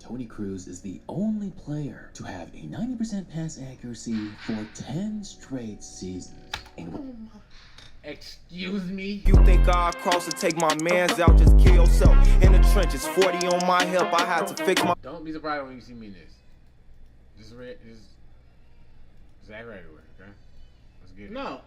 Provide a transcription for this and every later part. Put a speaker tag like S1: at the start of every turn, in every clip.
S1: Toni Kroos is the only player to have a 90% pass accuracy for 10 straight seasons. And
S2: excuse me?
S3: You think I'll cross and take my mans out, just kill yourself. In the trenches, 40 on my hip, I had to fix my...
S2: Don't be surprised when you see me in this. Just act right away, okay? Let's get it.
S4: No.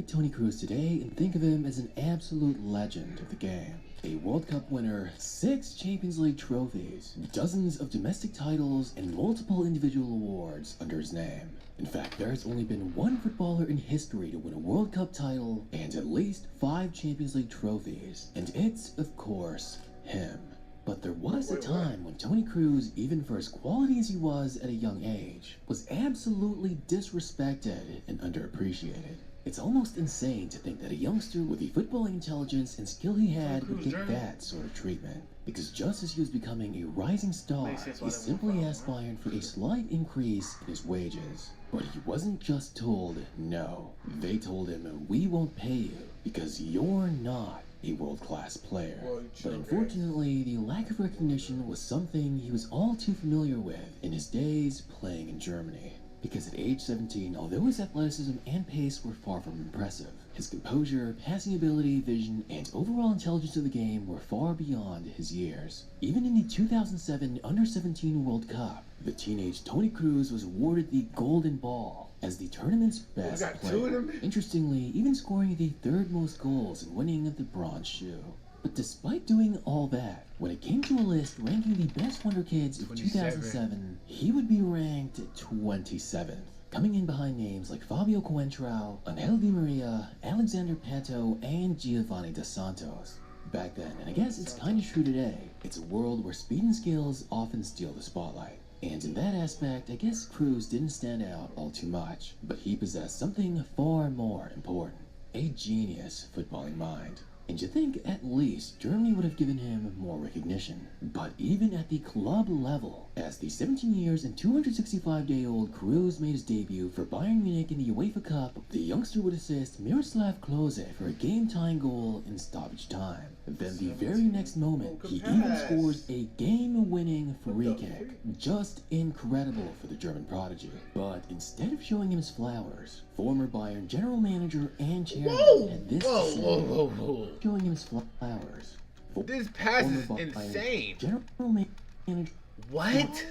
S1: Toni Kroos today and think of him as an absolute legend of the game. A World Cup winner, 6 Champions League trophies, dozens of domestic titles, and multiple individual awards under his name. In fact, there's only been one footballer in history to win a World Cup title and at least 5 Champions League trophies, and it's, of course, him. But there was a time when Toni Kroos, even for as quality as he was at a young age, was absolutely disrespected and underappreciated. It's almost insane to think that a youngster with the footballing intelligence and skill he had would get that sort of treatment. Because just as he was becoming a rising star, he simply asked Bayern for a slight increase in his wages. But he wasn't just told no. They told him, "We won't pay you because you're not a world-class player." But unfortunately, the lack of recognition was something he was all too familiar with in his days playing in Germany. Because at age 17, although his athleticism and pace were far from impressive, his composure, passing ability, vision, and overall intelligence of the game were far beyond his years. Even in the 2007 Under-17 World Cup, the teenage Toni Kroos was awarded the Golden Ball as the tournament's best player. Interestingly, even scoring the 3rd most goals and winning the bronze shoe. But despite doing all that, when it came to a list ranking the best wonder kids of 2007, he would be ranked 27th, coming in behind names like Fabio Coentrao, Angel Di Maria, Alexander Pato, and Giovanni Dos Santos. Back then, and I guess it's kind of true today, it's a world where speed and skills often steal the spotlight. And in that aspect, I guess Kroos didn't stand out all too much, but he possessed something far more important: a genius footballing mind. And you think at least Germany would have given him more recognition. But even at the club level, as the 17 years and 265-day-old Kroos made his debut for Bayern Munich in the UEFA Cup, the youngster would assist Miroslav Klose for a game-tying goal in stoppage time. Then the very next moment, he even scores a game-winning free kick. Just incredible for the German prodigy. But instead of showing him his flowers, former Bayern general manager and chairman had this to say, showing him his flowers.
S2: This pass is insane.
S1: General manager.
S2: What?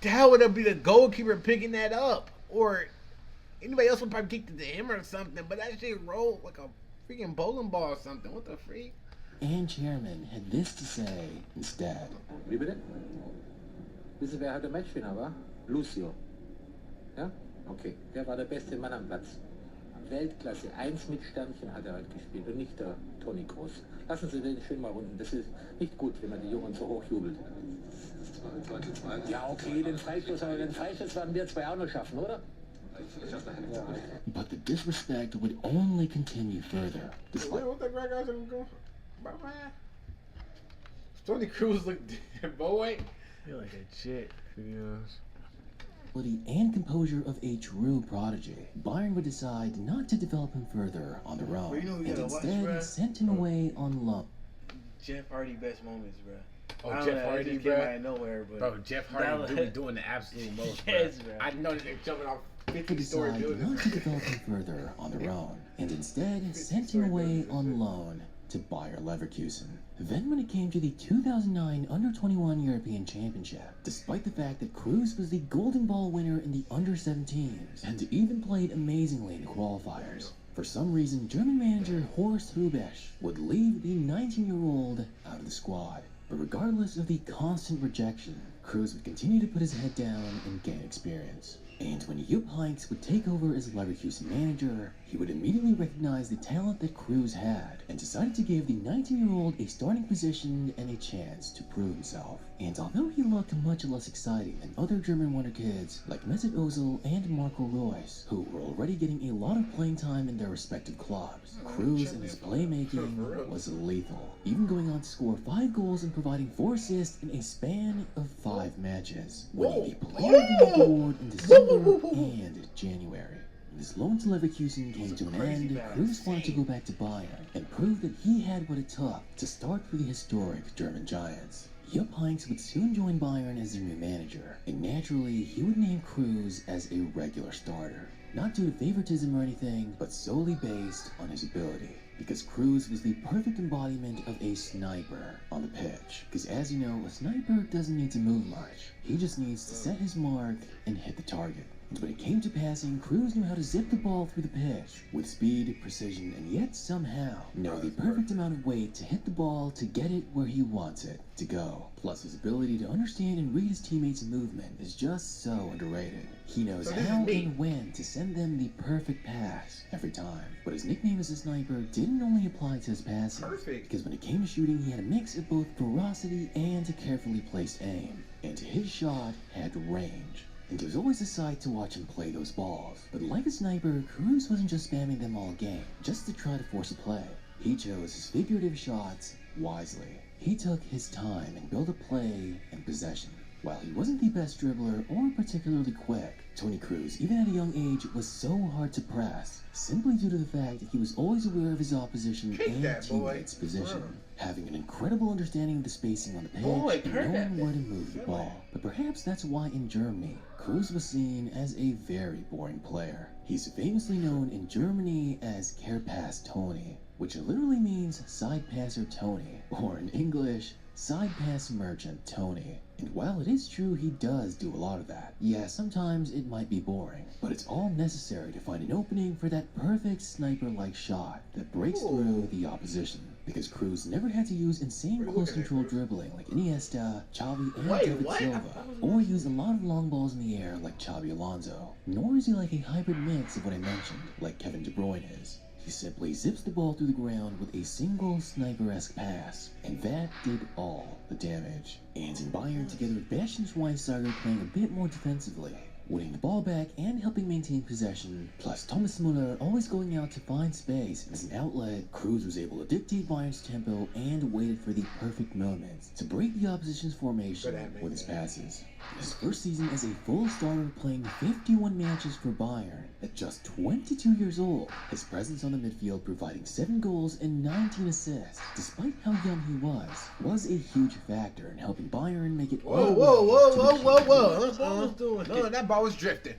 S2: How would it be the goalkeeper picking that up? Or anybody else would probably kick it to him or something, but that shit rolled like a freaking bowling ball or something. What the freak?
S1: And chairman had this to say instead.
S5: Wie bitte? Wissen Sie, wer heute Matchwinner war? Lucio. Ja? Okay. Der war der beste Mann am Platz. Weltklasse. 1 mit Sternchen hat er heute gespielt und nicht der Toni Kroos. Lassen Sie den schön mal runden. Das ist nicht gut, wenn man die Jungen so hoch jubelt. Ja, okay, den Freistoß, aber den Freistoß werden wir 2 auch noch schaffen, oder?
S1: But the disrespect would only continue further.
S2: Toni Kroos looked boy. Feel like a chick, to be honest.
S1: And composure of a true prodigy, Bayern would decide not to develop him further on their own, and instead sent him away on loan.
S4: Jeff Hardy best moments, bro.
S2: Oh, Jeff Hardy, bro.
S4: Out of nowhere, bro.
S2: Jeff Hardy do be doing the absolute most,
S4: yes,
S2: bro. I know that they're jumping off 50-story
S1: decided
S2: buildings.
S1: not to develop him further on their own, and instead sent him away on loan to Bayer Leverkusen. Then when it came to the 2009 Under-21 European Championship, despite the fact that Kroos was the Golden Ball winner in the Under-17s, and even played amazingly in the qualifiers, for some reason German manager Horst Hrubesch would leave the 19-year-old out of the squad. But regardless of the constant rejection, Kroos would continue to put his head down and gain experience. And when Jupp Heynckes would take over as Leverkusen manager, he would immediately recognize the talent that Kroos had and decided to give the 19-year-old a starting position and a chance to prove himself. And although he looked much less exciting than other German wonder kids like Mesut Ozil and Marco Reus, who were already getting a lot of playing time in their respective clubs, Kroos and his playmaking was lethal, even going on to score 5 goals and providing 4 assists in a span of 5 matches, winning the Player of the Month award in December and January. When his loan to Leverkusen came to an end, Kroos wanted to go back to Bayern and prove that he had what it took to start for the historic German Giants. Jupp Heynckes would soon join Bayern as their new manager, and naturally, he would name Kroos as a regular starter. Not due to favoritism or anything, but solely based on his ability. Because Kroos was the perfect embodiment of a sniper on the pitch. Because as you know, a sniper doesn't need to move much. He just needs to set his mark and hit the target. And when it came to passing, Kroos knew how to zip the ball through the pitch with speed, precision, and yet somehow know the perfect amount of weight to hit the ball to get it where he wants it to go. Plus, his ability to understand and read his teammates' movement is just so underrated. He knows how and when to send them the perfect pass every time. But his nickname as a sniper didn't only apply to his passing. Because when it came to shooting, he had a mix of both ferocity and a carefully placed aim. And his shot had range. And it was always a sight to watch him play those balls. But like a sniper, Kroos wasn't just spamming them all game, just to try to force a play. He chose his figurative shots wisely. He took his time and built a play and possession. While he wasn't the best dribbler or particularly quick, Toni Kroos, even at a young age, was so hard to press, simply due to the fact that he was always aware of his opposition and teammates' position, having an incredible understanding of the spacing on the pitch and knowing where to move the ball. But perhaps that's why in Germany, Kroos was seen as a very boring player. He's famously known in Germany as Kehrpass Toni, which literally means side passer Tony, or in English, side pass merchant Tony. And while it is true he does do a lot of that, yeah, sometimes it might be boring, but it's all necessary to find an opening for that perfect sniper-like shot that breaks through the opposition. Because Kroos never had to use insane close-control dribbling like Iniesta, Xavi, and David Silva, or use a lot of long balls in the air like Xabi Alonso. Nor is he like a hybrid mix of what I mentioned, like Kevin De Bruyne is. He simply zips the ball through the ground with a single sniper-esque pass, and that did all the damage. And in Bayern, together with Bastian Schweinsteiger playing a bit more defensively, winning the ball back and helping maintain possession, plus Thomas Müller always going out to find space as an outlet, Kroos was able to dictate Bayern's tempo and waited for the perfect moments to break the opposition's formation with his passes. His first season as a full starter, playing 51 matches for Bayern at just 22 years old, his presence on the midfield providing 7 goals and 19 assists, despite how young he was a huge factor in helping Bayern make it
S2: Whoa, that ball was drifting.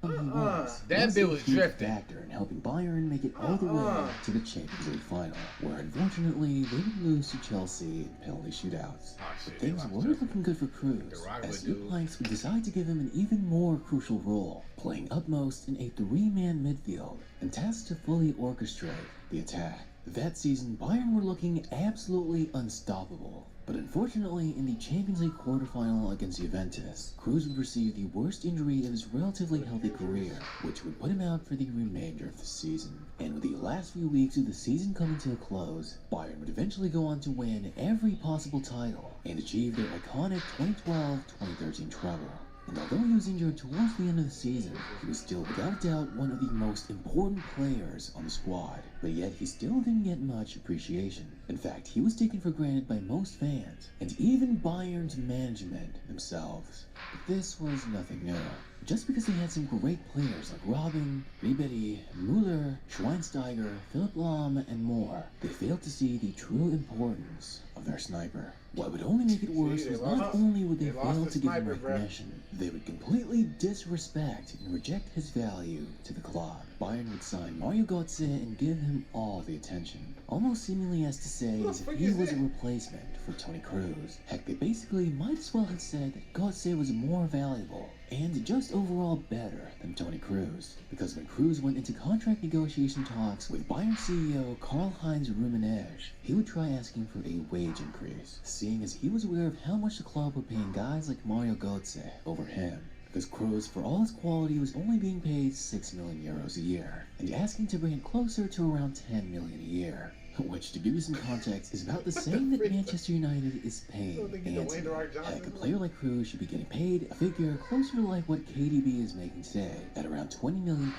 S2: That bit was drifting.
S1: Factor in helping Bayern make it all the way to the Champions League final, where unfortunately they would lose to Chelsea in penalty shootouts. But things weren't looking good for Kroos, as Jupp Heynckes would decide to give him an even more crucial role, playing upmost in a 3-man midfield, and tasked to fully orchestrate the attack. That season, Bayern were looking absolutely unstoppable. But unfortunately, in the Champions League quarterfinal against Juventus, Kroos would receive the worst injury of his relatively healthy career, which would put him out for the remainder of the season. And with the last few weeks of the season coming to a close, Bayern would eventually go on to win every possible title and achieve their iconic 2012-2013 treble. And although he was injured towards the end of the season, he was still without doubt one of the most important players on the squad. But yet he still didn't get much appreciation. In fact, he was taken for granted by most fans, and even Bayern's management themselves. But this was nothing new. Just because they had some great players like Robben, Ribéry, Müller, Schweinsteiger, Philipp Lahm, and more, they failed to see the true importance of their sniper. What would only make it worse was not only would they fail to give him recognition, they would completely disrespect and reject his value to the club. Bayern would sign Mario Götze and give him all the attention, almost seemingly as to say as if he was a replacement for Toni Kroos. Heck, they basically might as well have said that Götze was more valuable and just overall better than Toni Kroos, because when Kroos went into contract negotiation talks with Bayern CEO Karl-Heinz Rummenigge, he would try asking for a wage increase, seeing as he was aware of how much the club were paying guys like Mario Götze over him. Because Kroos, for all his quality, was only being paid 6 million euros a year, and asking to bring it closer to around 10 million a year. Which, to give you some context, is about the same that Manchester United is paying Antony. Heck, a player like Kroos should be getting paid a figure closer to like what KDB is making today, at around £20 million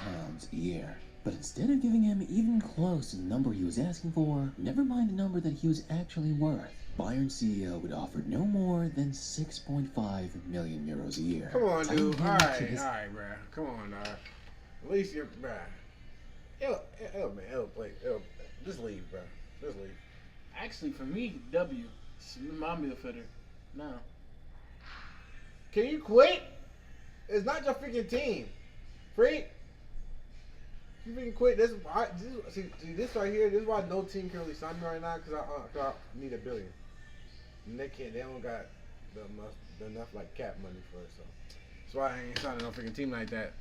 S1: a year. But instead of giving him even close to the number he was asking for, never mind the number that he was actually worth, Bayern CEO would offer no more than 6.5 million euros a year.
S2: Come on, dude. Alright, bro. Come on, dog. At least you're, bro. Man, play. Just leave, bro. Just leave.
S4: Actually, for me, W. My midfielder. No.
S2: Can you quit? It's not your freaking team. Freak. You freaking quit. This right here. This is why no team can really sign me right now because I need $1 billion. And they can't. They don't got enough like cap money for it. So that's why I ain't signing no freaking team like that.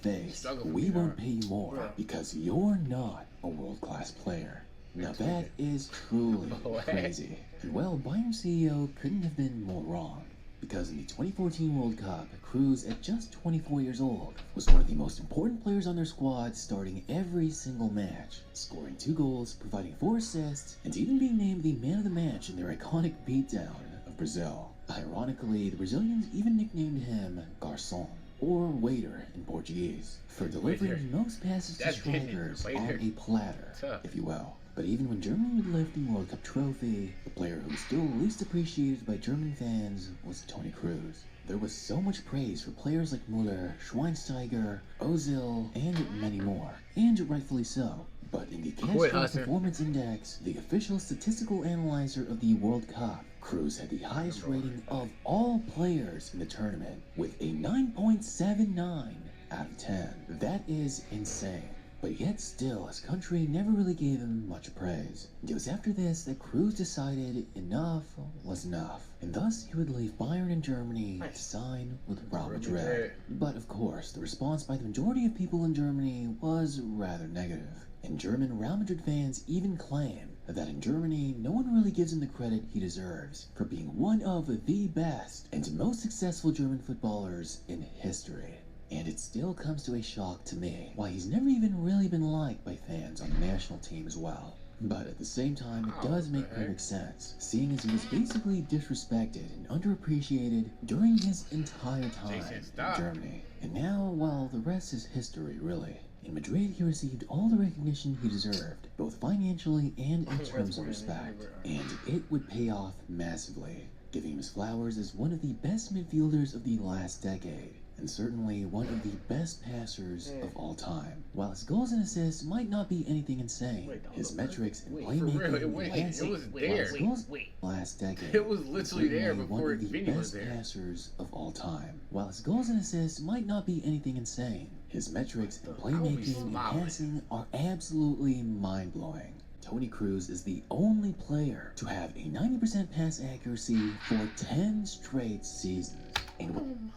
S1: Face, we won't pay you more because you're not a world-class player. Now that is truly crazy. And well, Bayern CEO couldn't have been more wrong. Because in the 2014 World Cup, Kroos, at just 24 years old, was one of the most important players on their squad, starting every single match, scoring 2 goals, providing 4 assists, and even being named the man of the match in their iconic beatdown of Brazil. Ironically, the Brazilians even nicknamed him Garçon, or waiter in Portuguese, for delivering most passes to strikers on a platter, if you will. But even when Germany would lift the World Cup trophy, the player who was still least appreciated by German fans was Toni Kroos. There was so much praise for players like Müller, Schweinsteiger, Ozil, and many more, and rightfully so. But in the Cash Performance Index, the official statistical analyzer of the World Cup, Kroos had the highest rating of all players in the tournament, with a 9.79 out of 10. That is insane. But yet still, his country never really gave him much praise. It was after this that Kroos decided enough was enough, and thus he would leave Bayern in Germany to sign with Real Madrid. But of course, the response by the majority of people in Germany was rather negative. And German Real Madrid fans even claim that in Germany, no one really gives him the credit he deserves for being one of the best and most successful German footballers in history. And it still comes to a shock to me why he's never even really been liked by fans on the national team as well. But at the same time, it does make perfect sense, seeing as he was basically disrespected and underappreciated during his entire time in Germany. And now, well, the rest is history, really. In Madrid, he received all the recognition he deserved, both financially and in terms of respect. And it would pay off massively, giving him his flowers as one of the best midfielders of the last decade. And certainly one of the best passers of all time. While his goals and assists might not be anything insane, his metrics and playmaking last decade.
S2: It was literally there before
S1: one of the
S2: Vinny was
S1: best
S2: there.
S1: passers of all time. While his goals and assists might not be anything insane, his metrics and playmaking and passing are absolutely mind-blowing. Toni Kroos is the only player to have a 90% pass accuracy for 10 straight seasons. And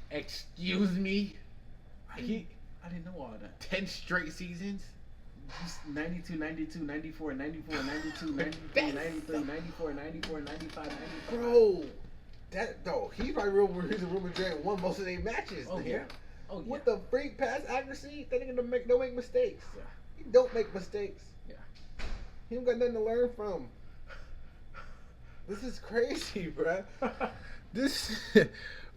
S2: Excuse me?
S4: I didn't know all that.
S2: 10 straight seasons?
S4: 92, 92, 94, 94, 92, 93, 93, 94, 94, 95, 95.
S2: Bro, he's probably Real Madrid and won most of their matches.
S4: Oh, yeah. Oh, yeah.
S2: With the freak pass accuracy, that nigga don't make mistakes.
S4: Yeah.
S2: He don't make mistakes.
S4: Yeah.
S2: He don't got nothing to learn from. This is crazy, bro.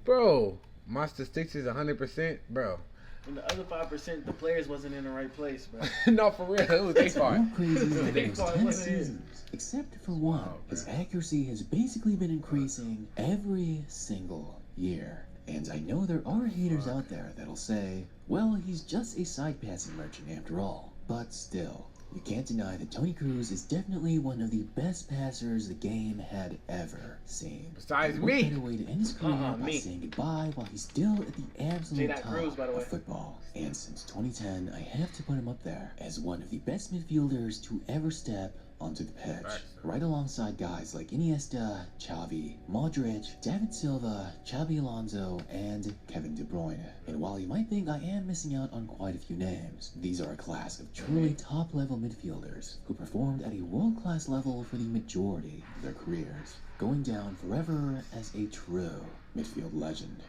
S2: Bro, my statistics is 100%, bro.
S4: And the other 5%, the players wasn't in the right place, bro.
S2: No, for real, it was their fault.
S1: more crazy than
S4: They
S1: those
S4: thought it
S1: 10
S4: wasn't in.
S1: seasons. Except for one, his accuracy has basically been increasing every single year. And I know there are haters out there that'll say, well, he's just a side passing merchant after all. But still, you can't deny that Toni Kroos is definitely one of the best passers the game had ever seen.
S2: Besides
S1: and
S2: me.
S1: What better way to end his career by saying goodbye while he's still at the absolute top
S4: Kroos, by the way.
S1: of football. And since 2010, I have to put him up there as one of the best midfielders to ever step onto the pitch, right alongside guys like Iniesta, Xavi, Modric, David Silva, Xabi Alonso, and Kevin De Bruyne. And while you might think I am missing out on quite a few names, these are a class of truly top-level midfielders who performed at a world-class level for the majority of their careers, going down forever as a true midfield legend.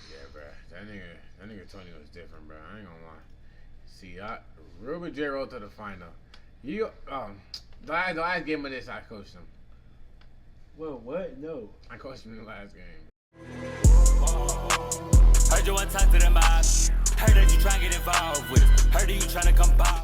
S2: Yeah, bro. That nigga Toni was different, bro. I ain't gonna lie. See, Real Madrid rolled to the final. The last game of this, I coached him.
S4: Well, what? No.
S2: I coached him in the last game.
S6: Heard you want to talk to them about. Heard that you trying to get involved with it. Heard that you trying to come by.